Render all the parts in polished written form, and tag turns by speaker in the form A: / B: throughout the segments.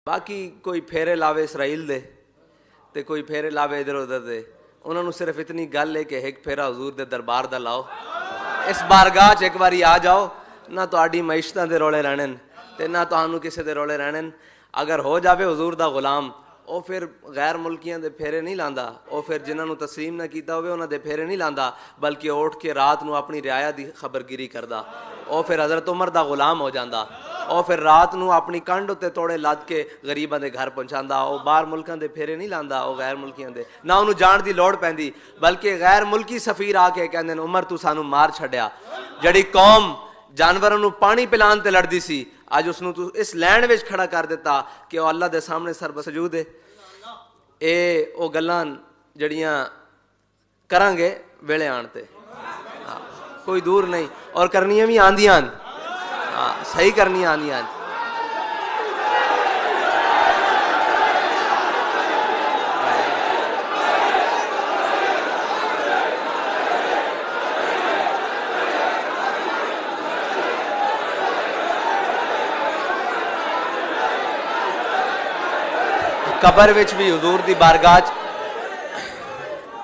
A: बाकी कोई फेरे लावे इसराइल दे ते कोई फेरे लावे इधर उधर दे, उन्होंने सिर्फ इतनी गल है कि एक फेरा हजूर दे दरबार दा लाओ, इस बारगाह च एक बारी आ जाओ, ना तुहाडी मईशतां दे रोले रहने ते ना तुहानू किसी दे रोले रहने। अगर हो जावे हजूर दा गुलाम, ਉਹ फिर गैर मुल्कियां दे फेरे नहीं लांदा, ਉਹ फिर जिन्होंने तस्लीम ना कीता होवे उन्हां दे फेरे नहीं लांदा, बल्कि उठ के रात नू अपनी रियाया दी खबरगिरी करदा। ਉਹ फिर हज़रत उमर दा गुलाम हो जांदा, ਉਹ फिर रात नू अपनी कंड उत्ते तोड़े लद के गरीबां दे घर पहुंचांदा। ਉਹ बाहर मुल्कां दे फेरे नहीं लांदा, ਉਹ गैर मुल्कियां दे ना उन्होंने जाण दी लोड़ पैंदी, बल्कि गैर मुल्की सफीर आके कहंदे ने उमर तू सानू मार छड्या। जड़ी कौम जानवरों नू पानी पिलान ते लड़दी सी, अज उसनू तू इस लैंड विच खड़ा कर दिता कि वह अल्लाह दे सामने सरबसजूद है। ये वो गल्लां जड़ियां करांगे वेले आण ते, कोई दूर नहीं, और करनियां भी आंदियां, सही करनियां आंदियां। कबर विच भी हुजूर दी बारगाह,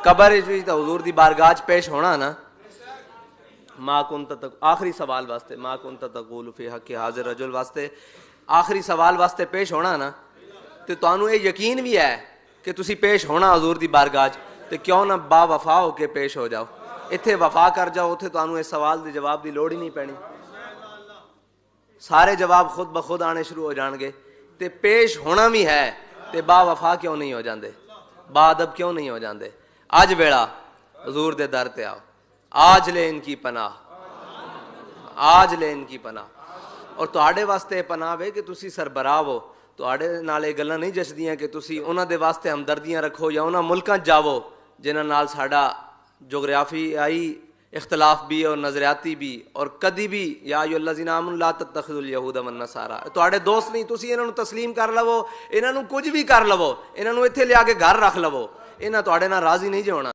A: कबर विच भी तो हुजूर दी बारगाह पेश होना ना। मां कुंत तक आखिरी सवाल वास्ते, मां कुंत तकूल फी हक़्क़ि हाज़िर रजुल वास्ते आखिरी सवाल वास्ते पेश होना ना, तो तुहानू ये यकीन भी है कि तुसी पेश होना हुजूर दी बारगाह, तो क्यों ना बा वफा हो के पेश हो जाओ। इत्थे वफा कर जाओ, उत्थे तुहानू इस सवाल के जवाब की लोड़ ही नहीं पैनी, सारे जवाब खुद ब खुद आने शुरू हो जाएंगे। तो पेश होना भी है ते बा वफा क्यों नहीं हो जाते, बादब क्यों नहीं हो जाते। अज वेला हजूर दे दर ते आओ, आज ले इनकी पनाह, आज ले इनकी पनाह। और तुहाडे वास्ते पनाह वे कि तुसी सरबराह हो, तुहाडे नाल ये गल्लां नहीं जचदियां कि तुसी उन्हां दे वास्ते हमदर्दियां रखो या उन्हां मुल्कां च जावो जिन्हां नाल साडा जोग्राफियाई इख्तलाफ भी और नजरियाती भी, और कदी भी या अय्युहल्लज़ीना आमनू ला तत्तखिज़ुल यहूद वन नसारा, तुहाडे दोस्त नहीं, तुसी इन्हां नू तस्लीम कर लवो, इन्हां नू कुछ भी कर लवो, इन्हां नू इत्थे लिया के घर रख लवो, इन्हां तुहाडे नाल राजी नहीं जे होना।